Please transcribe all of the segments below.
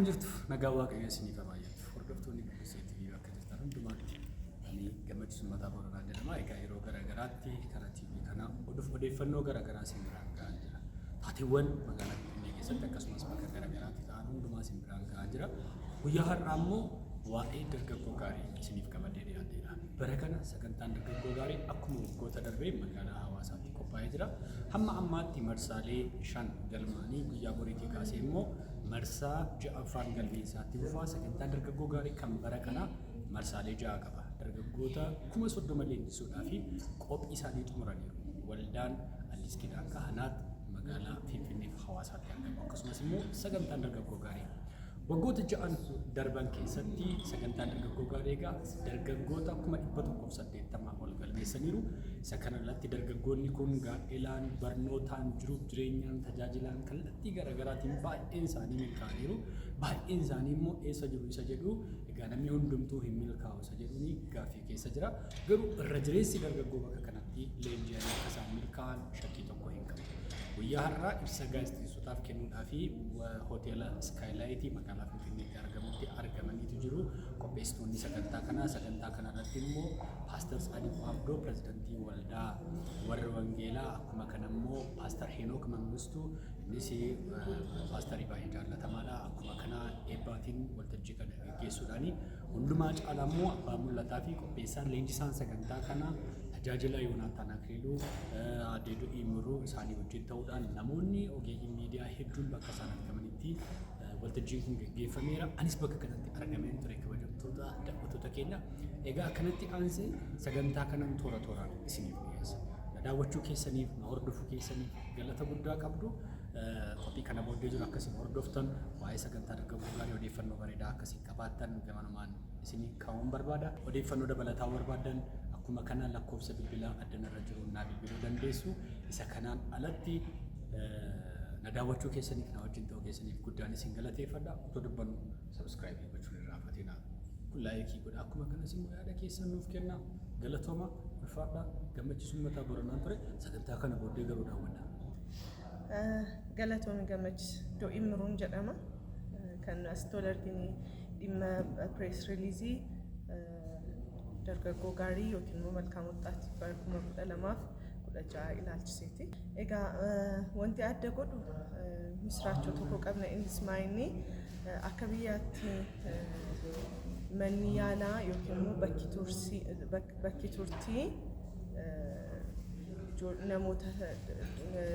Akkam jirtu nagaa waaqayyo isinii qabaayatu hordoftoonni Qubee TV bakka jirtan hundumaatti ani gammachuu mataa Booranaa jedhama. Egaa yeroo garaagaraatti karaa TV kana odeeffannoo garaagaraa isin biraan gahaa jira. Taateewwan magaalaa Finfinnee keessatti akkasumas bakka garaagaraatti ta'an hundumaa isin biraan gahaa jira. Guyyaa har'aa immoo waa'ee dargaggoo gaarii isiniif qabadee dhiyaatedha. Bara kana sagantaan dargaggoo gaarii akkuma waggoota darbee magaalaa Hawaasaatti qophaa'ee jira. Hamma ammaatti marsaalee 5 galmaanii guyyaa boriitii kaasee immoo marsaa ja'affaan galmeessaatti dhufaa sagantaan dargaggoo gaarii kan bara kana marsaalee 6 qaba. Dargaggoota 30,000 leenjisuudhaa fi qophii isaanii xumuraniiru. Waldaan Addis Kidaan Kahanaat magaalaa Finfinnee fi Hawaasaatti argamu. Akkasumas immoo sagantaan dargaggoo gaarii waggoota 6 darban keessatti sagantaan dargaggoo gaarii egaa dargaggoota 180 ol galmeessaniiru. Isa kanarratti dargaggoonni kun gaa'elaan barnootaan jiruuf jireenyaan tajaajilaan kallattii garaagaraatiin baay'een isaanii milkaa'aniiru. Baay'een isaanii immoo eessa jiru isa jedhu egaa namni hundumtuu hin milkaa'u isa jedhuuni gaaffii keessa jira. Garuu irra jireessi dargaggoo bakka kanatti leenji'anii akka isaan milkaa'an shakkii tokko hin qabu. Guyyaa har'aa ibsa gaazexeessotaaf kennuudhaa fi hoteela Skylight magaalaa Finfinneetti argamutti argamaniitu jiru. Qopheessitoonni sagantaa kanarratti immoo Paaster Tsaadiquu Abdoo pirezidantii waldaa warra Wangeelaa akkuma kana immoo Paaster Henook Mangistuu innis paasterii baay'ee jaallatamaadha. Akkuma kana eebbaatiin waltajjii kana gaggeessuudhaani hundumaa caalaa immoo abbaa mul'ataa fi qopheessaan leenjisaan sagantaa kana tajaajila Yoonaataan Akililuu Adeedo Imiruu isaanii wajjin ta'uudhaan namoonni ogeeyyii miidiyaa hedduun bakka isaan argamanitti waltajjiin kun gaggeeffameera. Anis bakka kanatti argameen ture kabajamtoota daawwattoota keenya. Egaa akkanatti aansee sagantaa kanan toora tooraan isiniif dhiyeessa. Na daawwachuu keessaniif, na hordofuu keessaniif galata guddaa qabdu. Qophii kana booddee jiru akkasiin hordoftan waa'ee sagantaa dargaggoo gaarii odeeffannoo bareedaa akkasiin qabaattan gamanumaan isinii kaa'uun barbaada. Odeeffannoo dabalataa barbaadan akkuma kana lakkoofsa bilbilaa addanarra jiru naa bilbiluu dandeessu. Isa kanaan alatti na daawwachuu keessaniif na wajjin ta'uu keessaniif guddaan isin galateeffadha. Otoo dubbannu sabskiraayib gochuun irraa fatina laayikii godha. Akkuma kanas immoo yaada keessan nuuf kenna. Galatooma ulfaadha. Gammachiisuun mataa Booranaa ture. Sagantaa kana booddee garuu daawwadha. Galatoon Gammachiisuu Imiruun jedhama. Kan as tola arginu dhimma press release dargaggoo gaarii yookiin immoo malkaam wixxaatti bara 2016 ilaalchiseeti. Egaa wanti adda godhu misraachoo tokko qabna. Innis maayinni akka biyyaatti manni yaalaa yookiin immoo bakki turtii namoota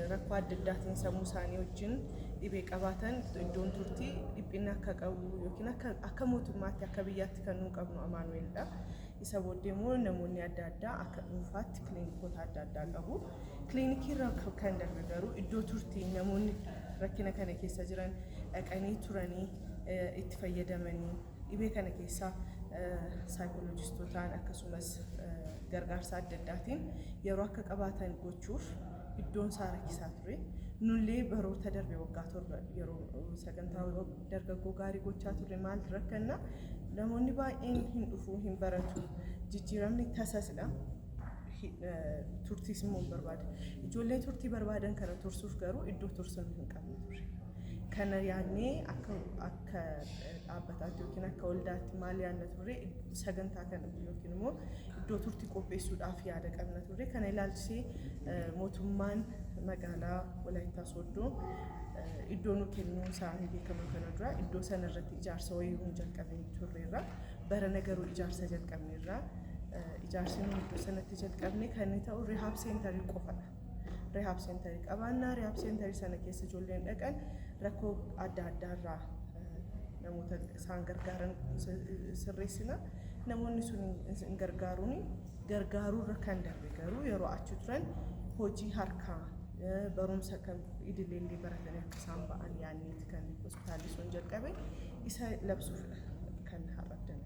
rakkoo adda addaatiin sammuu isaanii wajjin dhibee qabaatan iddoon turtii dhiphina akka qabu yookiin akka mootummaatti akka biyyaatti kan nu qabnu Amaanu'eelidha. Isa booddee immoo namoonni adda addaa akka dhuunfaatti kiliinikoota adda addaa qabu. Kiliinikiirra kan darbe garuu iddoo turtii namoonni rakkina kana keessa jiran dhaqanii turanii itti fayyadamanii dhibee kana keessaa saayikoolojistootaan akkasumas gargaarsa adda addaatiin yeroo akka qabaatan gochuuf iddoon isaa rakkisaa ture. Nullee baroota darbe waggaa torba yeroo sagantaa dargaggoo gaarii gochaa turre maal rakkanna namoonni baay'een hin dhufu hin baratu jijjiiramni tasaasdha. Turtiis immoo barbaada. Ijoollee turtii barbaadan kana tursuuf garuu iddoo tursuun hin qabne ture. Kana yaadnee akka dhaabbataatti yookiin akka waldaatti maal yaadna turre sagantaa kana yookiin immoo iddoo turtii qopheessuudhaaf yaada qabna turre. Kana ilaalchisee mootummaan magaalaa Walaayittaa Sooddoo iddoo nu kennuu isaanii beekaman kana dura iddoo sana irratti ijaarsa wayii nu jalqabee turreerra. Barana garuu ijaarsa jalqabneerra. Ijaarsi nu iddoo sanatti jalqabne kan inni ta'u rihaab seentarii qofadha. Rihaab seentarii qabaannaa. Rihaab seentarii sana keessa ijoolleen dhaqan rakkoo adda addaarraa namoota isaan gargaaran sirreessina. Namoonni sun gargaaruurra kan darbe garuu yeroo achi turan hojii harkaa barumsa kan idileellee baratanii akka isaan ba'an yaadneeti kan hospitaalli sun jalqabe isa labsuuf kan har'addan.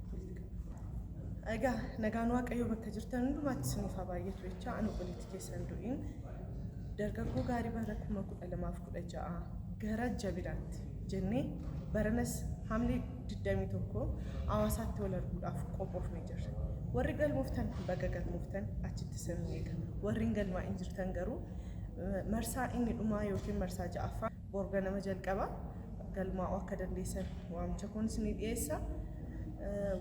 Egaa nagaan Waaqayyoo bakka jirtan hundumaatti isiniif haa baay'atu jecha ani obboleetti keessan du'iin dargaggoo gaarii bara 2016 gara jabinaatti jennee baranas Hamlee 21 Hawaasaatti wal arguudhaaf qophoofnee jirra. Warri galmooftan baga galmooftan achitti sirni eegama. Warri hin galmaa'in jirtan garuu marsaa inni dhumaa yookiin marsaa ja'affaa borga nama jalqaba galmaa'uu akka dandeessan waamicha kunis ni dhiyeessa.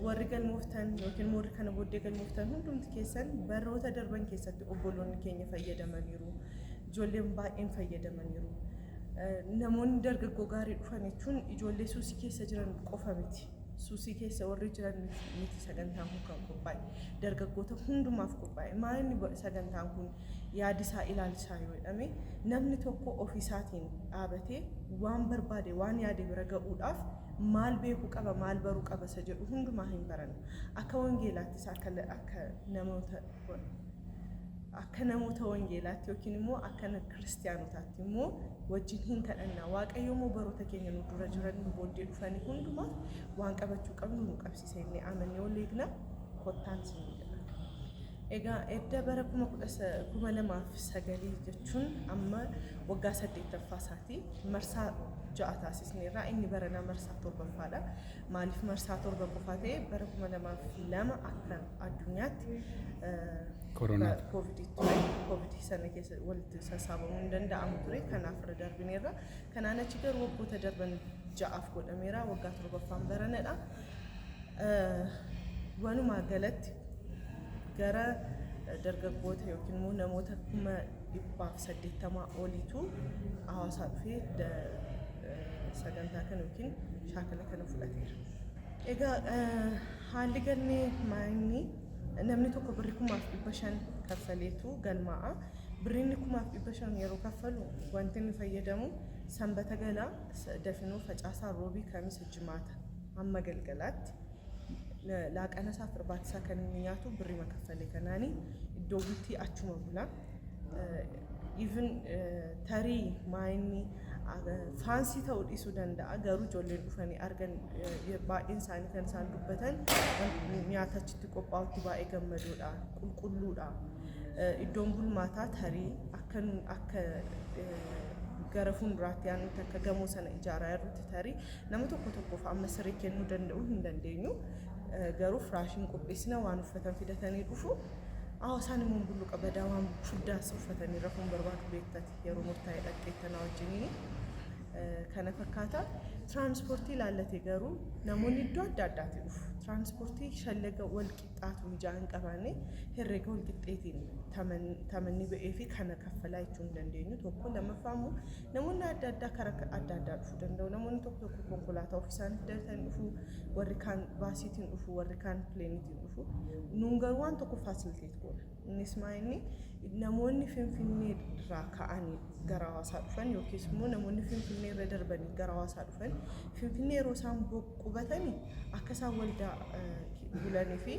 Warri galmooftan yookiin warri kana booddee galmooftan hundumti keessan baroota darban keessatti obboloonni keenya fayyadamaniiru. Ijoolleen baay'een fayyadamaniiru. Namoonni dargaggoo gaarii dhufan jechuun ijoollee suusii keessa jiran qofa miti. Suusii keessa warri jiran miti sagantaan kun kan qophaa'e. Dargaggoota hundumaaf qophaa'e. Maalni sagantaan kun yaadisaa ilaalchisaa yoo jedhame namni tokko ofiisaatiin dhaabatee waan barbaade waan yaade bira ga'uudhaaf maal beekuu qaba maal baruu qaba isa jedhu hundumaa hin barannu. Akka wangeelaattis akka namoota wangeelaatti yookiin immoo akka kiristaanotaatti immoo wajjin hin kadhannaa. Waaqayyo immoo baroota keenya nu dura jiran nu booddee dhufanii hundumaa waan qabachuu qabnu nu qabsiisee inni amannee ol eegna kottaan sin jedha. Egaa edda bara 2009 jechuun amma waggaa 8ffaa isaati marsaa 6 taasisneerra inni barana marsaa 7ffaadha. Maaliif marsaa 7 qofaa ta'e bara 2002 akka addunyaatti koronaa COVID sana keessa walitti sassaabamuu hin danda'amu ture kanaaf irra darbineerra. Kanaan achi garuu waggoota darban 6 godhameera waggaa 7ffaan baranadha. Walumaa galatti gara dargaggoota yookiin immoo namoota 180 oliitu hawaasaa dhufee sagantaa kana yookiin shaakala kana fudhateera. Egaa haalli galmee maayinni namni tokko birrii 500 kaffaleetu galmaa'a. Birriin 500 yeroo kaffalu wanti inni fayyadamu sanbata galaa dafinoo facaasaa roobii kamisa jimaata hamma galgalaatti laaqana isaa firbaachisaa kan inni nyaatu birrii makaffalee kanaanii iddoo bultii achuma bula. Even tarii maayinni faansii ta'uu dhiisuu danda'a garuu ijoolleen dhufanii argan baay'een isaanii kan isaan dubbatan nyaata achitti qophaa'utti baay'ee gammadoodha qulqulluudha. Iddoon bulmaataa tarii akka gara fuulduraatti aanutti akka gamoo sana ijaaraa irratti tarii nama tokkoof amma siree kennuu danda'u hin dandeenyu. Garuu firaashiin qopheessina waan uffatan fidatanii dhufu hawaasaan immoo bulluqa badaa waan fuddaas uffatanii rafuun barbaadu beektati yeroo murtaa'e dhaqxeettanaa wajjiniin kana fakkaata. Tiraanspoortii ilaallatee garuu namoonni iddoo adda addaatti dhufu. Tiraanspoortii shallaga wal qixxaatu ijaa hin qabaanne herreega wal qixxeetiin tamanni ba'ee fi kana kaffalaa jechuu hin dandeenyu. Tokko lammaffaa immoo namoonni adda addaa karaa adda addaa dhufuu danda'u. Namoonni tokko konkolaataa ofiisaaniif fidatanii dhufu, warri kaan baasiitiin dhufu, warri kaan pileenitiin dhufu. Nuun garuu waan tokko faasiliteet goona. Innis maayinni namoonni Finfinnee irraa ka'anii gara hawaasaa dhufan yookiis immoo namoonni Finfinnee irra darbanii gara hawaasaa dhufan Finfinnee yeroo isaan qubatanii akka isaan waldaa bulanii fi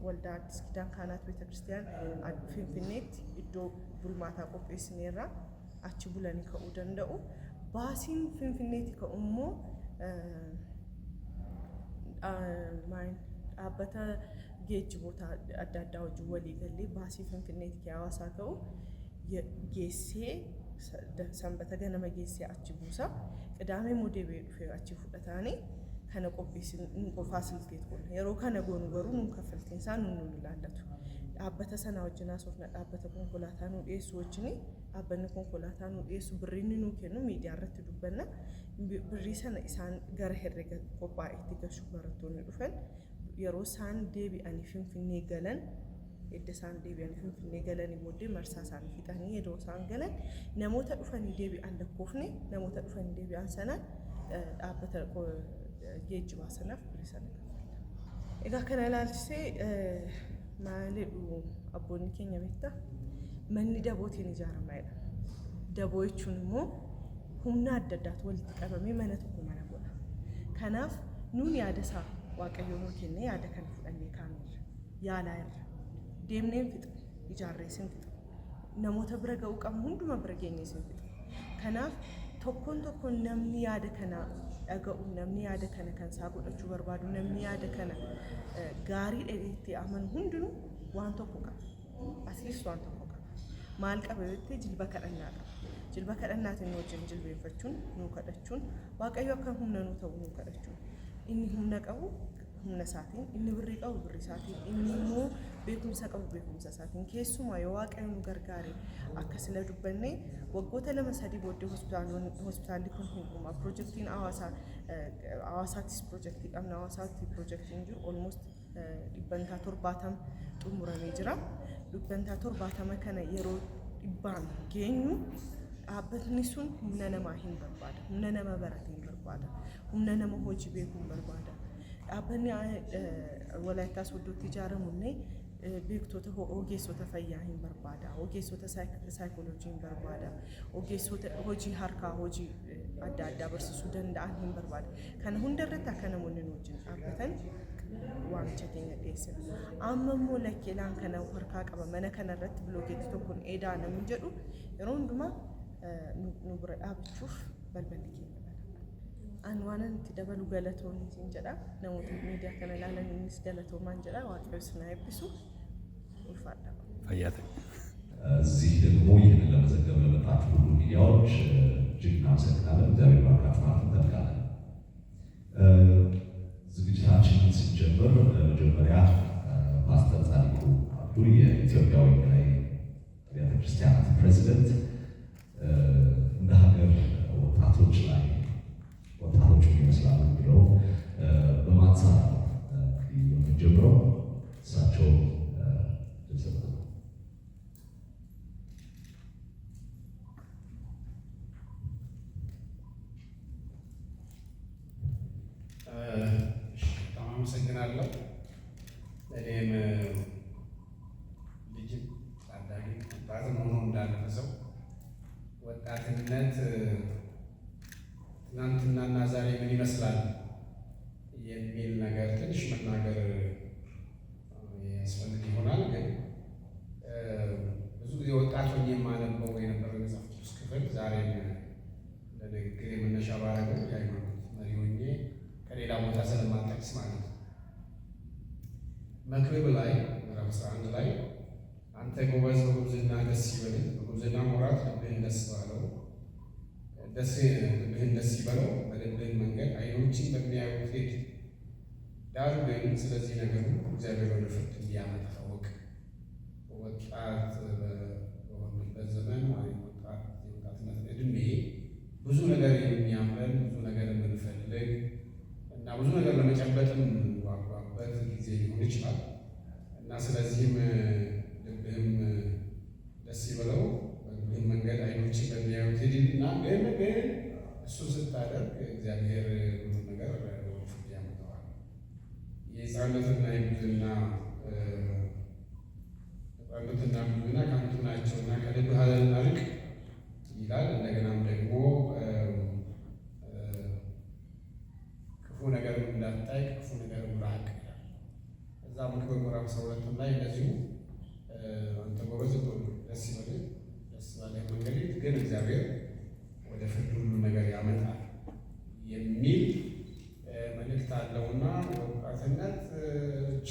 waldaa Addis Kidaan Kaanaat Beetakiristiyaan Finfinneetti iddoo bulmaataa qopheessineerra achi bulanii ka'uu danda'u. Baasiin Finfinneetti ka'u immoo dhaabbata geejjiboota adda addaa wajjin walii galee baasii Finfinneetti hawaasaa ka'u geessee sanbata ganama geessee achi buusa. Qidaamee immoo deebi'ee dhufee achi fudhatanii kana qopheessin faasiliteet goona. Yeroo kana goonu garuu nuun kaffaltiin isaa nuun ilaallatu. Dhaabbata sana wajjin haasofna dhaabbata konkolaataa nu dhiyeessu wajjin dhaabbanni konkolaataa nu dhiyeessu birriin nuu kennu miidiyaa irratti dubbanna. Birrii sana isaan gara herreega qophaa'eetti gashu barattoonni dhufan yeroo isaan deebi'anii Finfinnee galan edda isaan deebi'anii Finfinnee galanii booddee marsaa isaanii fixanii yeroo isaan galan namoota dhufanii deebi'an lakkoofne namoota dhufanii deebi'an sana dhaabbata geejjibaa sanaaf birrii sana kaffalla. Egaa kana ilaalchisee maalidhu abboonni keenya beektaa manni dabootiin ijaaramaa. Daboo jechuun immoo humna adda addaatu walitti qabamee mana tokko mana godha. Kanaaf nuun yaada isaa Waaqayyoon nuu kennee yaada kana fudhannee kaaneerra. Yaalaa irra deemnee fixa ijaarree sin fixa. Namoota bira ga'uu qabnu hunduma bira geenyee sin fixa. Kanaaf tokkoon namni yaada kana dhaga'u namni yaada kana kan isaa godhachuu barbaadu namni yaada kana gaarii dheedeetti amanu hundinuu waan tokko qaba. Asiis waan tokko qaba. Maal qaba jettee jilba kadhannaa qaba. Jilba kadhannaatiin wajjin jilbeeffachuun nuu kadhachuun Waaqayyo akka humna nuu ta'u nuu kadhachuun inni humna qabu humna isaatiin, inni birrii qabu birrii isaatiin, inni immoo beekumsa qabu beekumsa isaatiin. Keessumaa yoo Waaqayyo nu gargaare akka sila dubbannee waggoota 2-3 booddee hospitaalli kun hin dhuma. Piroojeektiin Hawaasaattis piroojeektii qabna. Hawaasaatti piroojeektiin jiru almost 70 xumuramee jira. 70 kana yeroo dhibbaan geenyu dhaabbatni sun humna namaa hin barbaada. Humna nama barate hin barbaada. Humna nama hojii beekuu hin barbaada. Dhaabbanni Walaayittaa Sooddootti ijaaramu illee beektota ogeessota fayyaa hin barbaada. Ogeessota saayikooloojii hin barbaada. Ogeessota hojii harkaa hojii adda addaa barsiisuu danda'an hin barbaada. Kana hundarratti akka namoonni nu wajjin dhaabbatan waamicha keenya dhiyeessina. Amma immoo lakkeelaan kana harkaa qaba mana kanarratti bilookeetti tokkoon eedaa namni jedhu yeroo hundumaa nu bira dhaabbachuuf balballi keenya. An waanan itti dabalu galatoomni siin jedha. Namoota miidiyaa kana ilaalan innis galatoomaan jedha. Waaqayyo isin haa eebbisu. ulfaadha. ፈያተ እዚህ ደግሞ ይህንን ለመዘገብ ለመጣችሁ ሁሉ ሚዲያዎች እጅግ እናመሰግናለን። እግዚአብሔር ባርካችሁ ማለት እንጠብቃለን። ዝግጅታችንን ስንጀምር መጀመሪያ ፓስተር ጻድቁ አብዱ የኢትዮጵያ ወንጌላዊ አብያተ ክርስቲያናት ፕሬዚደንት እንደ ሀገር ወጣቶች ላይ ወጣቶቹ ይመስላሉ ብለው በማንሳት የምንጀምረው እሳቸው ልሰጥ አመሰግናለሁ። እኔም ልጅ ታዳጊ ወጣትም ሆኖ እንዳለፈሰው ወጣትነት ትናንትናና ዛሬ ምን ይመስላል የሚል ነገር ትንሽ መናገር ያስፈልግ ይሆናል። ግን ብዙ ጊዜ ወጣት ሆኜ የማነበው የነበረው መጽሐፍ ቅዱስ ክፍል ዛሬም ለንግግር የመነሻ ባረገው የሃይማኖት መሪ ሆኜ ከሌላ ቦታ ስለማጠቅስ ማለት ነው። መክብብ ላይ ምዕራፍ 11 ላይ አንተ ጎበዝ በጉብዝና ደስ ይበልህ፣ በጉብዝና ወራት ልብህን ደስ ባለው ልብህን ደስ ይበለው፣ በልብህን መንገድ ዓይኖችን በሚያዩት ሂድ። ዳሩ ግን ስለዚህ ነገር እግዚአብሔር ወደ ፍርድ እንዲያመጣ ታወቅ። ወጣት በሆንበት ዘመን ወይም የወጣትነት ዕድሜ ብዙ ነገር የሚያምረን ብዙ ነገር የምንፈልግ እና ብዙ ነገር ለመጨበጥም የምንጓጓበት ጊዜ ሊሆን ይችላል እና ስለዚህም ልብህም ደስ ይበለው በልብህም መንገድ ዓይኖችን በሚያዩት ሂድ እና ግን እሱን ስታደርግ እግዚአብሔር ብዙ ነገር ወደፊት ያመጣዋል። የሕፃንነትና የጉብዝና ጉብዝና ከንቱ ናቸውና ከልብህ አርቅ ይላል። እንደገናም ደግሞ ክፉ ነገር እንዳታይ ክፉ ነገር ራቅ ይላል። እዛ መክብብ ምዕራፍ 12 ላይ እንደዚሁ አንተ ጎበዝ ደስ ይበልህ፣ ደስ ባለህ መንገድ ግን እግዚአብሔር ወደ ፍርድ ሁሉ ነገር ያመጣል የሚል መልእክት አለውና ወጣትነት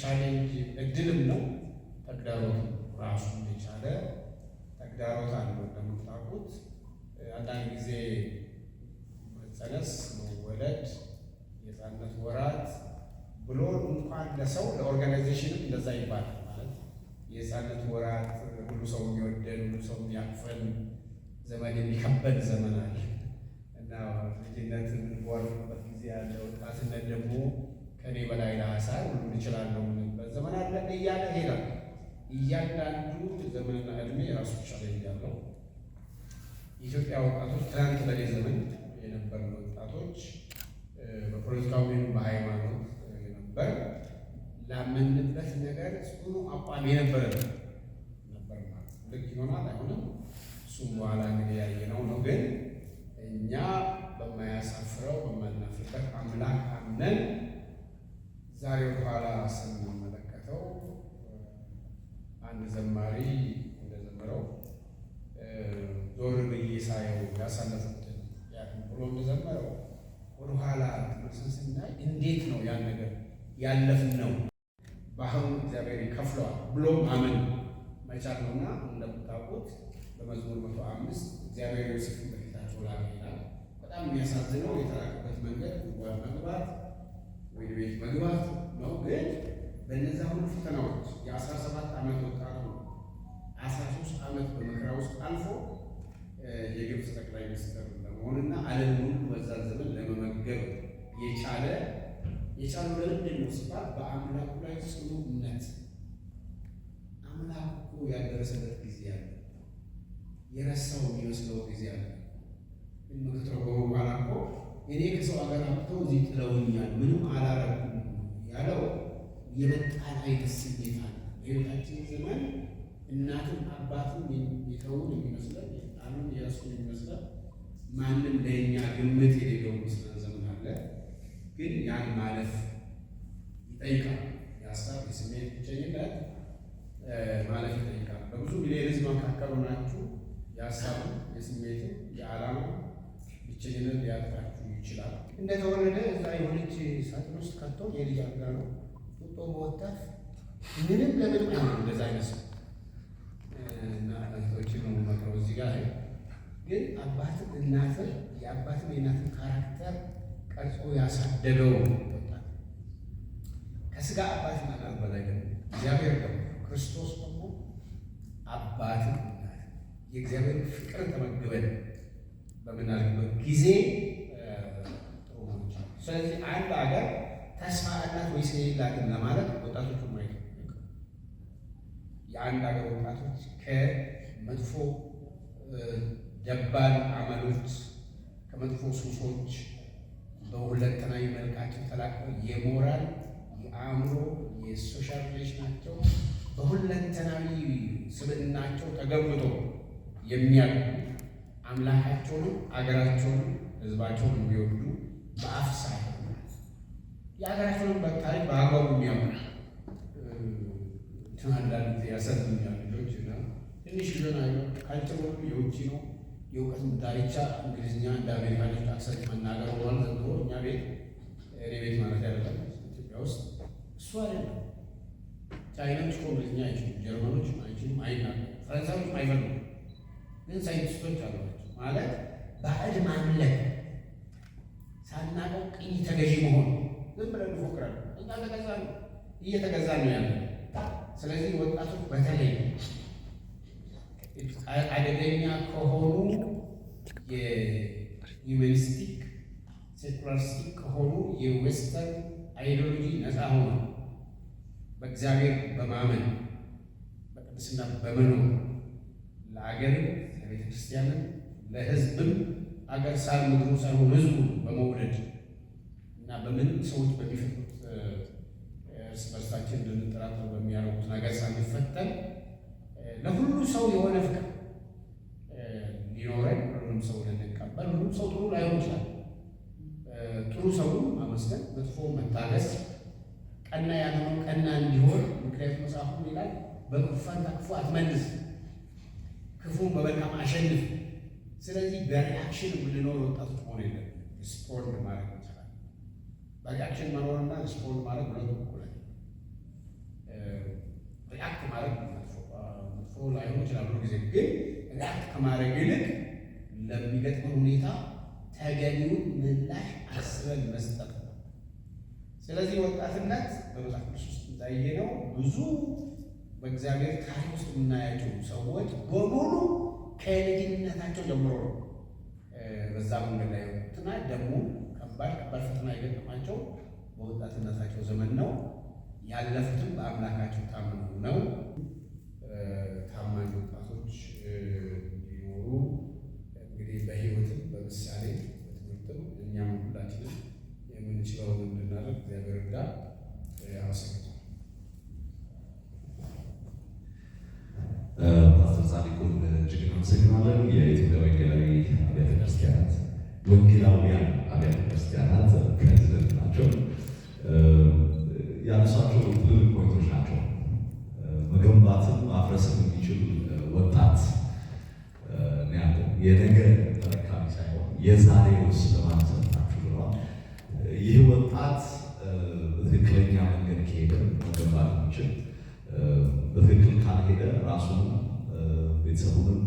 ቻሌንጅ እድልም ነው፣ ተግዳሮት ራሱ የቻለ ተግዳሮት አለው። እንደምታውቁት አንዳንድ ጊዜ መጸነስ፣ መወለድ፣ የሕፃንነት ወራት ብሎ እንኳን ለሰው ለኦርጋናይዜሽንም እንደዛ ይባላል። ማለት የሕፃንነት ወራት ሁሉ ሰው የሚወደን ሁሉ ሰው የሚያቅፈን ዘመን የሚከበድ ዘመን አለ እና ልጅነት የምንጓርበት ጊዜ አለ። ወጣትነት ደግሞ ከኔ በላይ ለሀሳብ ሁሉን እችላለሁ የምንበት ዘመን አለ እያለ ሄዳል። እያንዳንዱ ዘመንና ዕድሜ የራሱ ቻሌንጅ ያለው የኢትዮጵያ ወጣቶች ትናንት በኔ ዘመን የነበርን ወጣቶች በፖለቲካዊ ወይም በሃይማኖት የነበር ላመንበት ነገር ጽኑ አቋም የነበረ ነበር ማለት ልክ ይሆናል አይሆንም፣ እሱም በኋላ እንግዲህ ያየነው ነው። ግን እኛ በማያሳፍረው በማናፍርበት አምላክ አምነን ዛሬ በኋላ ስንመለከተው አንድ ዘማሪ እንደዘመረው ዞር ብዬ ሳየው ያሳለፉትን ያህል ብሎ እንደዘመረው ወደኋላ ተመልሰን ስናይ እንዴት ነው ያን ነገር ያለፍነው ባህሩን እግዚአብሔር ይከፍለዋል ብሎ ማመን መቻል ነውና እንደምታውቁት በመዝሙር 105 እግዚአብሔር ዮሴፍን በፊታቸው ላከ ይላል። በጣም የሚያሳዝነው የተላከበት መንገድ ጉድጓድ መግባት ወደ ቤት መግባት ነው። ግን በእነዛ ሁሉ ፈተናዎች የ17 ዓመት ወጣት ነው 13 ዓመት በመከራ ውስጥ አልፎ የግብፅ ጠቅላይ ሚኒስትር ለመሆንና ዓለምን ሁሉ በዛ ዘመን ለመመገብ የቻለው ለምንድን ነው ሲባል በአምላኩ ላይ ጽኑ እምነት። አምላኩ ያደረሰበት ጊዜ አለ፣ የረሳው የሚመስለው ጊዜ አለ። ምክትረጎሙ በኋላ እኮ እኔ ከሰው ሀገር አብተው እዚህ ጥለውኛል ምንም አላረኩም ያለው የመጣን አይነት ስሜት አለ። በሕይወታችን ዘመን እናትም አባትም የተውን የሚመስለን ጣሉን የረሱን የሚመስለን ማንም ለእኛ ግምት የሌለው ምስለን ዘመን አለ። ግን ያን ማለፍ ይጠይቃል። የሀሳብ የስሜት ብቸኝነት ማለፍ ይጠይቃል። በብዙ ሚሊዮን ሕዝብ መካከል ሆናችሁ የሀሳብ የስሜት የዓላማ ብቸኝነት ሊያጥቃችሁ ይችላል። እንደተወለደ እዛ የሆነች ሳጥን ውስጥ ከቶ የልጅ አልጋ ነው ጡጦ መወጣት ምንም ለምንም አይሆንም። እንደዛ አይነት ሰው እና እህቶችን ነው የምመክረው እዚህ ጋር ግን አባትን እናትን የአባትን የእናትን ካራክተር ቀርጾ ያሳደገው ወጣት ከስጋ አባት እናት በላይ ደግሞ እግዚአብሔር ደግሞ ክርስቶስ ደግሞ አባትን እናት የእግዚአብሔር ፍቅር ተመግበን በምናደርግበት ጊዜ ጥሩ ነው። ስለዚህ አንድ ሀገር ተስፋ አላት ወይስ የላትም ለማለት ወጣቶቹ ማየት የአንድ ሀገር ወጣቶች ከመጥፎ ደባል አመሎች ከመጥፎ ሱሶች በሁለንተናዊ መልካቸው ተላቅቀው የሞራል የአእምሮ የሶሻል ሪሌሽናቸው በሁለንተናዊ ስብዕናቸው ተገንብቶ የሚያድጉ አምላካቸውንም አገራቸውንም ሕዝባቸውን የሚወዱ በአፍ ሳይሆን የሀገራቸውንም በታሪክ በአግባቡ የሚያውቁ አንዳንድ ጊዜ ያሳዝኑኛል ልጆች እና ትንሽ ሊሆን አይ ካልቸር ሁሉ የውጭ ነው። የእውቀት ዳርቻ እንግሊዝኛ እንደ አሜሪካኖች አክሰንት መናገር ሆኗል ዘንድሮ። እኛ ቤት እኔ ቤት ማለት አይደለም ኢትዮጵያ ውስጥ እሱ አይደለም። ቻይናዎች እኮ እንግሊዝኛ አይችሉም፣ ጀርመኖች አይችሉም፣ አይናገሩም፣ ፈረንሳዮች አይፈልጉም። ግን ሳይንቲስቶች አሏቸው ማለት ባዕድ ማምለክ ሳናቀው ቅኝ ተገዢ መሆን ዝም ብለን እንፎክራለን። እኛ ተገዛ ነው እየተገዛ ነው ያለ። ስለዚህ ወጣቶች በተለይ አደገኛ ከሆኑ የዩማኒስቲክ ሴኩላሪስቲክ ከሆኑ የዌስተርን አይዲዮሎጂ ነፃ ሆኖ በእግዚአብሔር በማመን በቅድስና በመኖር ለአገርም ለቤተ ክርስቲያንም ለሕዝብም አገር ሳር ምድሩ ሳይሆን ሕዝቡ በመውደድ እና በምንም ሰዎች በሚፈጥሩት እርስ በርሳችን እንድንጠራጠር በሚያደርጉት ነገር ሳንፈተን ለሁሉ ሰው የሆነ ፍቅር ሊኖረን ሁሉም ሰው ልንቀበል። ሁሉም ሰው ጥሩ ላይሆን ይችላል። ጥሩ ሰውን ማመስገን፣ መጥፎ መታገስ፣ ቀና ያልሆነው ቀና እንዲሆን። ምክንያቱም መጽሐፉ ይላል በክፉ ፋንታ ክፉ አትመልስ፣ ክፉን በመልካም አሸንፍ። ስለዚህ በሪአክሽን የምንኖር ወጣቶች መሆን የለም። ስፖርት ማድረግ ይችላል። በሪአክሽን መኖርና ስፖርት ማድረግ ሁለቱ እኩል ሪአክት ማድረግ መጥፎ ላይሆን ይችላል ሁሉ ጊዜ። ግን ሪአክት ከማድረግ ይልቅ ለሚገጥመን ሁኔታ ተገቢውን ምላሽ አስበን መስጠት ነው። ስለዚህ ወጣትነት በመጽሐፍ ቅዱስ ውስጥ እንዳየነው ብዙ በእግዚአብሔር ታሪክ ውስጥ የምናያቸው ሰዎች በሙሉ ከልጅነታቸው ጀምሮ ነው በዛ መንገድ ላይ ወጡና ደግሞ ከባድ ፈተና የገጠማቸው በወጣትነታቸው ዘመን ነው። ያለፉትም በአምላካቸው ታምነው ነው። ታማኝ ወጣቶች እንዲኖሩ እንግዲህ በሕይወትም በምሳሌ በትምህርትም እኛም ሁላችንም የምንችለውን እንድናደርግ እግዚአብሔር ይርዳን። አመሰግናለሁ። ፓስተር ጻድቁን እጅግ እናመሰግናለን። የኢትዮጵያ ወንጌላዊ አብያተ ክርስቲያናት ወንጌላውያን አብያተ ክርስቲያናት ፕሬዚደንት ናቸው። ያነሷቸው ትልልቅ ፖይንቶች ናቸው። መገንባትን ማፍረስን የሚችል ወጣት ነው ያለው። የነገ ተረካቢ ሳይሆን የዛሬ ውስጥ ለማንሰጣችሁ ብለዋል። ይህ ወጣት በትክክለኛ መንገድ ከሄደ መገንባት የሚችል በትክክል ካልሄደ ራሱን ቤተሰቡንም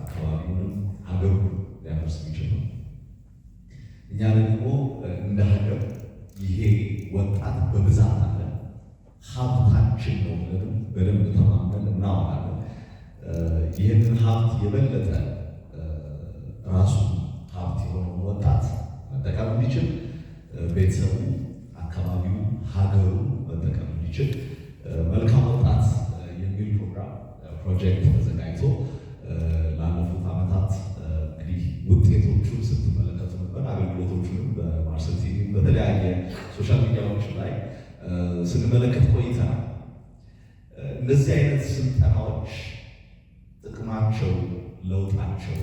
አካባቢውንም ሀገሩን ሊያፈርስ የሚችል ነው። እኛ ደግሞ እንደ ሀገር ይሄ ወጣት በብዛት አለ። ሀብታችን ነው ብለንም በደንብ ተማምነን እናወራለን። ይህንን ሀብት የበለጠ ራሱ ሀብት የሆነውን ወጣት መጠቀም እንዲችል ቤተሰቡ፣ አካባቢው፣ ሀገሩ መጠቀም እንዲችል መልካም ወጣት የሚል ፕሮጀክት ተዘጋጅቶ ላለፉት ዓመታት እንግዲህ ውጤቶቹን ስትመለከቱ ነበር። አገልግሎቶቹንም በማርሰል ቲቪ በተለያየ ሶሻል ሚዲያዎች ላይ ስንመለከት ቆይተናል። እንደዚህ አይነት ስልጠናዎች ጥቅማቸው፣ ለውጣቸው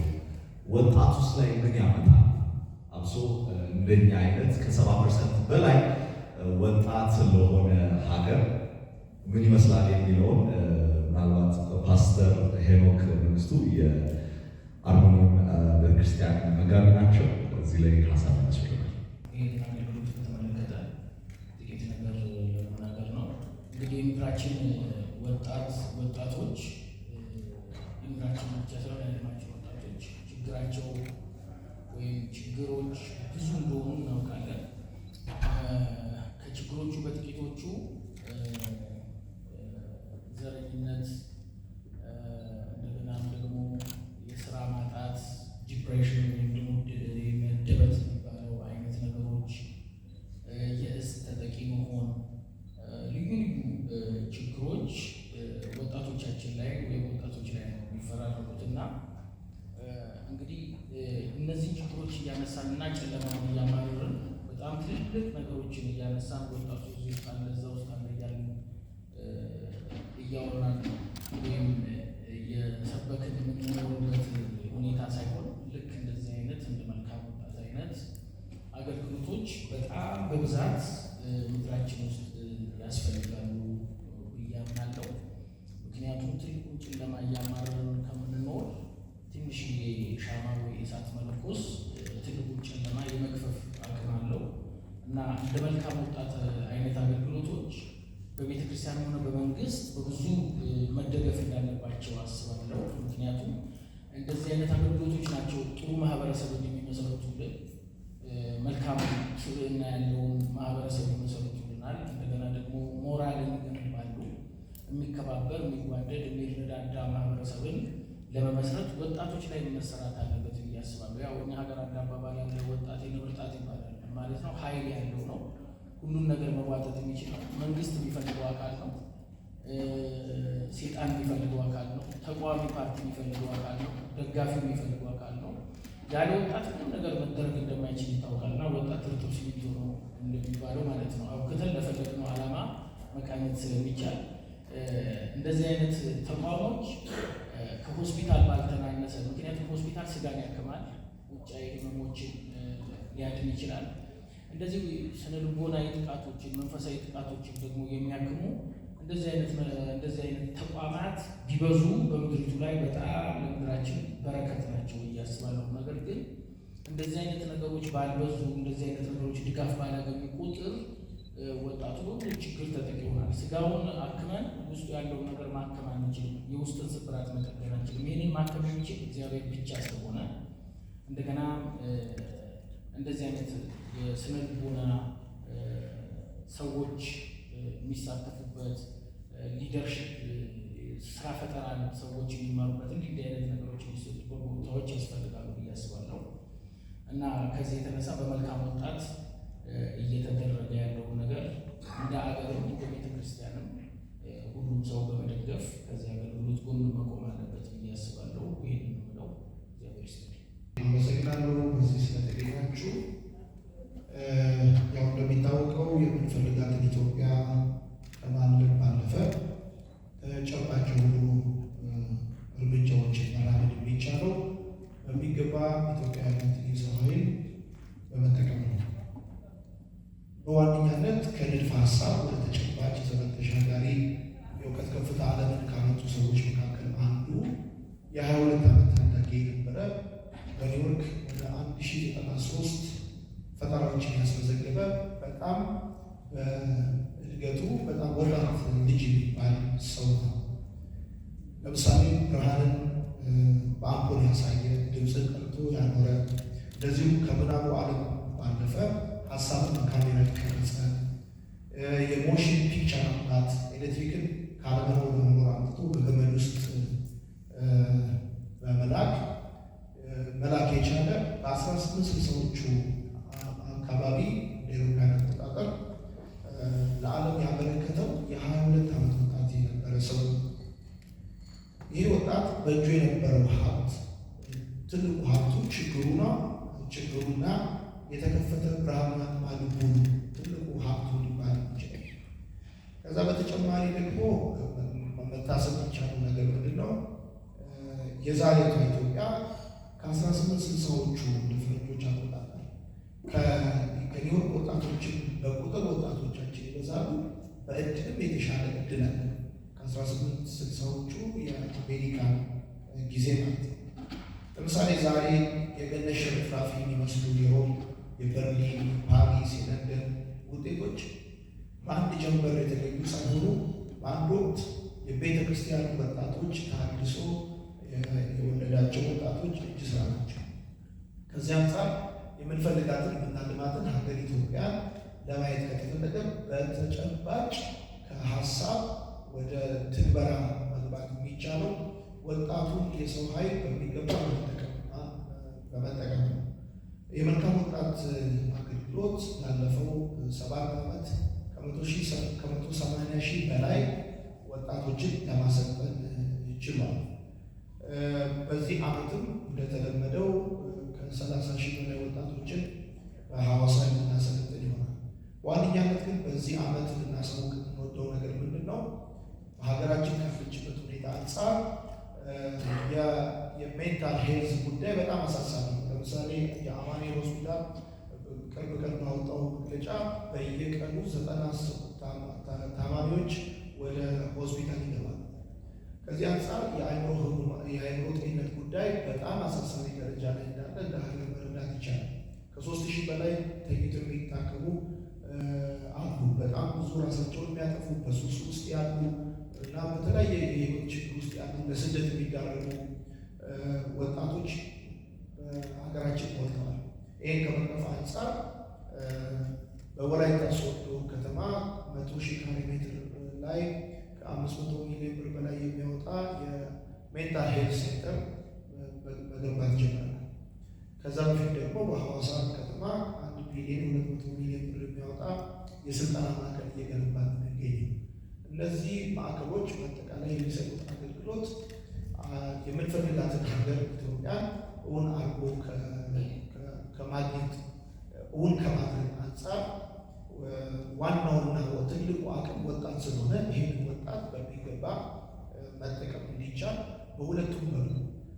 ወጣት ውስጥ ላይ ምን ያመጣል? አብሶ እንደኛ አይነት ከ70% በላይ ወጣት ለሆነ ሀገር ምን ይመስላል የሚለውን ምናልባት ፓስተር ሄኖክ መንግስቱ የአርሞኒየም ቤተክርስቲያን መጋቢ ናቸው። እዚህ ላይ ሀሳብ ያስፈልጋል። ይህን አገልግሎት በተመለከተ ጥቂት ነገር ለመናገር ነው። እንግዲህ የምድራችን ወጣቶች የምድራችን ብቻ ሳይሆን የዓለማችን ወጣቶች ችግራቸው ወይም ችግሮች ብዙ እንደሆኑ እናውቃለን። ከችግሮቹ በጥቂቶቹ ዘረኝነት፣ እንደገናም ደግሞ የስራ ማጣት፣ ዲፕሬሽን ወይም ደግሞ መደበት የሚባለው አይነት ነገሮች፣ የእስ ተጠቂ መሆን፣ ልዩ ልዩ ችግሮች ወጣቶቻችን ላይ ወይም ወጣቶች ላይ ነው የሚፈራረቁት እና እንግዲህ እነዚህ ችግሮች እያነሳንና ጨለማውን እያማረርን በጣም ትልልቅ ነገሮችን እያነሳን ወጣቱ ውስጥ አለ እዛ ውስጥ አለ እያሉ እያወራን ወይም የሰበክን የምንኖርበት ሁኔታ ሳይሆን ልክ እንደዚህ አይነት እንደ መልካም ወጣት አይነት አገልግሎቶች በጣም በብዛት ምድራችን ውስጥ ያስፈልጋሉ ብዬ አምናለሁ። ምክንያቱም ትልቁን ጨለማ እያማረርን ከምንኖር ትንሽዬ ሻማ ወይ እሳት መለኮስ ትልቁን ጨለማ የመክፈፍ አቅም አለው እና እንደ መልካም ወጣት አይነት አገልግሎቶች በቤተ ክርስቲያን ሆነ በመንግስት በብዙ መደገፍ እንዳለባቸው አስባለሁ። ምክንያቱም እንደዚህ አይነት አገልግሎቶች ናቸው ጥሩ ማህበረሰብን የሚመሰረቱልን፣ መልካም ስብዕና ያለውን ማህበረሰብ ይመሰረቱልናል። እንደገና ደግሞ ሞራልን ይገነባሉ። የሚከባበር፣ የሚዋደድ፣ የሚረዳዳ ማህበረሰብን ለመመስረት ወጣቶች ላይ መሰራት አለበት ብዬ አስባለሁ። ያው እኛ ሀገር አንድ አባባል ያለ ወጣት የንብርጣት ይባላል ማለት ነው። ኃይል ያለው ነው። ሁሉን ነገር መዋጠጥ የሚችል ነው። መንግስት የሚፈልገው አካል ነው። ሴጣን የሚፈልገው አካል ነው። ተቃዋሚ ፓርቲ የሚፈልገው አካል ነው። ደጋፊ የሚፈልገው አካል ነው። ያለ ወጣት ምንም ነገር መደረግ እንደማይችል ይታወቃል እና ወጣት እርጥብ ሲሚንቶ ነው እንደሚባለው ማለት ነው። አውክተን ለፈለግነው ዓላማ መቃኘት ስለሚቻል እንደዚህ አይነት ተቋሞች ከሆስፒታል ባልተናነሰ፣ ምክንያቱም ሆስፒታል ስጋን ያክማል፣ ውጫዊ ህመሞችን ሊያድን ይችላል። እንደዚህ ስነ ልቦናዊ ጥቃቶችን፣ መንፈሳዊ ጥቃቶችን ደግሞ የሚያክሙ እንደዚህ አይነት ተቋማት ቢበዙ በምድሪቱ ላይ በጣም ለምድራችን በረከት ናቸው እያስባለሁ። ነገር ግን እንደዚህ አይነት ነገሮች ባልበዙ፣ እንደዚህ አይነት ነገሮች ድጋፍ ባላገኙ ቁጥር ወጣቱ በሁሉ ችግር ተጠቂ ይሆናል። ስጋውን አክመን ውስጡ ያለውን ነገር ማከም አንችልም። የውስጥን ስብራት መጠገን አንችልም። ይህንን ማከም የሚችል እግዚአብሔር ብቻ ስለሆነ እንደገና እንደዚህ አይነት የስነ ልቦና ሰዎች የሚሳተፉበት ሊደርሽፕ፣ ስራ ፈጠራ ሰዎች የሚማሩበት እንዲህ አይነት ነገሮች የሚሰጡበት ቦታዎች ያስፈልጋሉ ብዬ አስባለሁ እና ከዚህ የተነሳ በመልካም ወጣት እየተደረገ ያለውን ነገር እንደ አገርም እንደ ቤተ ክርስቲያንም ሁሉም ሰው በመደገፍ ከዚህ አገልግሎት ጎን መቆም አለበት ብዬ አስባለሁ። ይህን የምለው እግዚአብሔር ይስጥልኝ። አመሰግናለሁ በዚህ ስለተገኛችሁ። ያው እንደሚታወቀው የምንፈልጋትን ኢትዮጵያ ከማለም ባለፈ ተጨባጭ የሆኑ እርምጃዎችን መራመድ የሚቻለው በሚገባ ኢትዮጵያዊነትን የሰው ኃይል በመጠቀም ነው። በዋነኛነት ከንድፈ ሀሳብ ወደ ተጨባጭ ዘመን ተሻጋሪ የእውቀት ከፍታ ዓለምን ካመጡ ሰዎች መካከል አንዱ የ22 ዓመት ታዳጊ የነበረ በኒውዮርክ ወደ 1093 ፈጠራዎችን ያስመዘገበ በጣም በእድገቱ በጣም ወጣት ልጅ የሚባል ሰው ነው። ለምሳሌ ብርሃንን በአምፖል ያሳየ፣ ድምፅን ቀርቶ ያኖረ፣ እንደዚሁም ከምናቡ ዓለም ባለፈ ሀሳብን በካሜራ የቀረጸ ብቻ ናት ኤሌክትሪክን ካለመኖር ወደ መኖር አምጥቶ በገመድ ውስጥ መላክ የቻለ በ1860ዎቹ አካባቢ ለአውሮፓውያን አቆጣጠር ለዓለም ያበረከተው የ22 ዓመት ወጣት የነበረ ሰው። ይህ ወጣት በእጁ የነበረው ሀብት ትልቁ ሀብቱ ችግሩና የተከፈተ ብርሃናማ ልቡ ትልቁ ሀብቱ ሊባል ይችላል። ከዛ በተጨማሪ ደግሞ መታሰብ የሚቻለው ነገር ምንድን ነው? የዛሬቷ ኢትዮጵያ ከ1860ዎቹ ፈረንጆች አቆጣጠር ከኒውዮርክ ወጣቶችን በቁጥር ወጣቶቻችን ይበዛሉ፣ በእድልም የተሻለ እድል አለ። ከ1860ዎቹ የአሜሪካን ጊዜ ማለት ነው። ለምሳሌ ዛሬ የገነት ሽርፍራፊ የሚመስሉ የሮም፣ የበርሊን፣ ፓሪስ፣ የለንደን ውጤቶች በአንድ ጀንበር የተገኙ ሳይሆኑ በአንድ ወቅት የቤተ ክርስቲያን ወጣቶች ታድሶ የወለዳቸው ወጣቶች እጅ ስራ ናቸው። ከዚህ አንጻር የምንፈልጋትን የምናልማትን ሀገር ኢትዮጵያን ለማየት ከተፈለገ በተጨባጭ ከሀሳብ ወደ ትግበራ መግባት የሚቻለው ወጣቱን የሰው ኃይል በሚገባ በመጠቀም ነው። የመልካም ወጣት አገልግሎት ላለፈው 7 ዓመት ከ180 ሺህ በላይ ወጣቶችን ለማሰልጠን ችሏል። በዚህ ዓመትም እንደተለመደው ከ30 ሺህ በላይ ወጣቶችን በሐዋሳ የምናሰለጥን ይሆናል። በዋነኛነት ግን በዚህ ዓመት ልናሳውቅ የምንወደው ነገር ምንድን ነው? በሀገራችን ካለችበት ሁኔታ አንጻር የሜንታል ሄልዝ ጉዳይ በጣም አሳሳቢ ነው። ለምሳሌ የአማኑኤል ሆስፒታል ቅርብ ቀን ባወጣው መግለጫ በየቀኑ 90 ታማሚዎች ወደ ሆስፒታል ይገባል። ከዚህ አንጻር የአእምሮ ጤንነት ጉዳይ በጣም አሳሳቢ ደረጃ ላይ እንዳለ እንደ ሀገር መረዳት ይቻላል። ከ3000 በላይ ተኝተው የሚታከሙ አሉ። በጣም ብዙ ራሳቸውን የሚያጠፉ በሱስ ውስጥ ያሉ እና በተለያየ የህይወት ችግር ውስጥ ያሉ ለስደት የሚዳረጉ ወጣቶች ሀገራችን ሞልተዋል። ይህን ከመቅረፍ አንጻር በወላይታ ሶዶ ከተማ 100,000 ካሬ ሜትር ላይ ከ500 ሚሊዮን ብር በላይ የሚያወጣ የሜንታል ሄልት ሴንተር መገንባት ጀምረናል። ከዛ በፊት ደግሞ በሐዋሳ ከተማ 1 ቢሊዮን 200 ሚሊዮን ብር የሚያወጣ የስልጠና ማዕከል እየገነባ የሚገኙ እነዚህ ማዕከሎች በአጠቃላይ የሚሰጡት አገልግሎት የምንፈልጋትን ሀገር ኢትዮጵያን እውን አድርጎ ከማግኘት እውን ከማድረግ አንጻር ዋናውና ትልቁ አቅም ወጣት ስለሆነ ይህን ወጣት በሚገባ መጠቀም እንዲቻል በሁለቱም መልኩ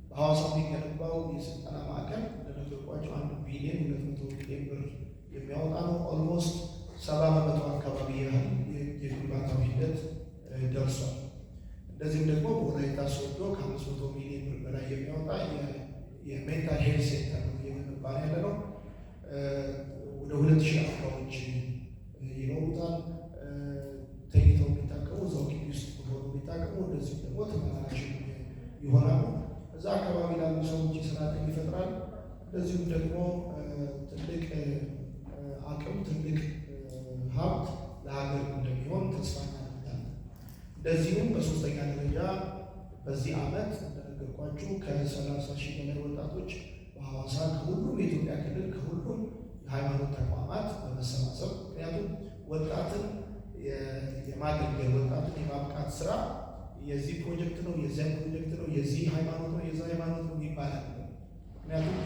በሐዋሳ የሚገነባው የስልጠና ማዕከል እንደነገርኳቸው 1 ቢሊዮን 200 ሚሊዮን ብር የሚያወጣ ነው። ኦልሞስት 70% አካባቢ ያህል የግንባታው ሂደት ደርሷል። እንደዚህም ደግሞ በወላይታ ሶዶ ከ500 ሚሊዮን ብር በላይ የሚያወጣ የሜንታል ሄልት ሴንተር ነው እየገነባ ያለ ነው። ወደ 2000 አልጋዎች ይኖሩታል። ተኝተው የሚታቀሙ እዛው ግቢ ውስጥ ሆኖ የሚታቀሙ እንደዚሁም ደግሞ ተመላላሽ ይሆናሉ። እዛ አካባቢ ላሉ ሰዎች የስራ ዕድል ይፈጥራል። እንደዚሁም ደግሞ ትልቅ አቅም ትልቅ ሀብት ለሀገር እንደሚሆን ተስፋ እናደርጋለን። እንደዚሁም በሶስተኛ ደረጃ በዚህ ዓመት እንደነገርኳችሁ ከ30 ሺህ በላይ ወጣቶች በሐዋሳ ከሁሉም የኢትዮጵያ ክልል ከሁሉም የሃይማኖት ተቋማት በመሰባሰብ ምክንያቱም ወጣትን የማገልገል ወጣትን የማብቃት ስራ የዚህ ፕሮጀክት ነው፣ የዚያ ፕሮጀክት ነው፣ የዚህ ሃይማኖት ነው፣ የዛ ሃይማኖት ነው ይባላል። ምክንያቱም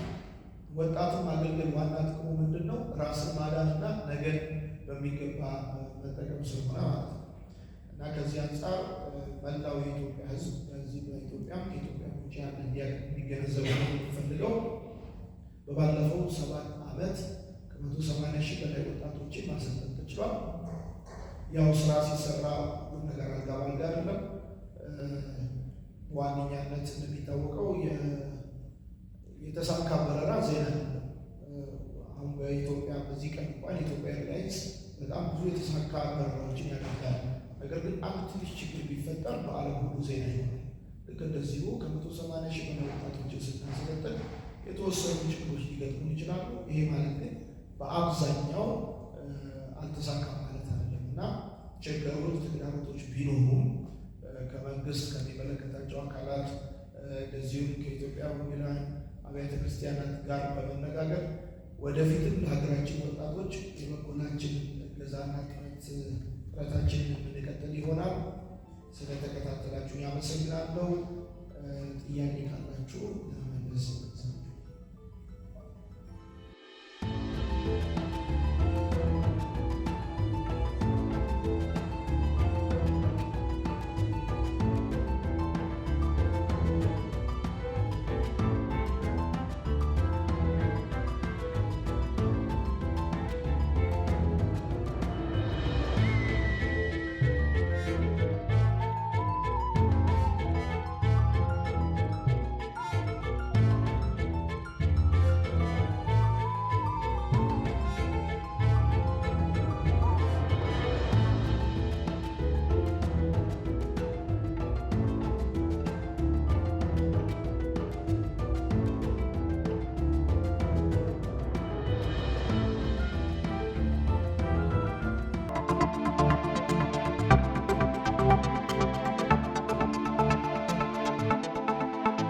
ወጣትን ማገልገል ዋና ጥቅሙ ምንድን ነው? ራስን ማዳንና ነገን በሚገባ መጠቀም ስለሆነ ማለት ነው። እና ከዚህ አንጻር መላው የኢትዮጵያ ሕዝብ በዚህ በኢትዮጵያም ከኢትዮጵያ ውጭ ያለ እንዲገነዘቡ የሚፈልገው በባለፈው 7 ዓመት ከ180 ሺህ በላይ ወጣቶችን ማሰልጠን ተችሏል። ያው ስራ ሲሰራ ሁሉ ነገር አልጋ ባልጋ አይደለም። በዋነኛነት እንደሚታወቀው የተሳካ በረራ ዜና ነው። አሁን በኢትዮጵያ በዚህ ቀን እንኳን የኢትዮጵያ ኤርላይንስ በጣም ብዙ የተሳካ በረራዎችን ያደርጋል። ነገር ግን አንድ ትንሽ ችግር ቢፈጠር በዓለም ሁሉ ዜና ይሆናል። ልክ እንደዚሁ ከ180 ሺህ በላይ ወጣቶችን ስናሰለጥን የተወሰኑ ችግሮች ሊገጥሙን ይችላሉ። ይሄ ማለት ግን በአብዛኛው አልተሳካም ማለት አይደለም እና ችግሮች፣ ተግዳሮቶች ቢኖሩም ከመንግስት ከሚመለከታቸው አካላት እንደዚሁም ከኢትዮጵያ ወንጌላውያን አብያተ ክርስቲያናት ጋር በመነጋገር ወደፊትም ለሀገራችን ወጣቶች የበኩላችን እገዛና ጥረታችንን የምንቀጥል ይሆናል። ስለተከታተላችሁ ያመሰግናለሁ። ጥያቄ ካላችሁ ለመመለስ ነው።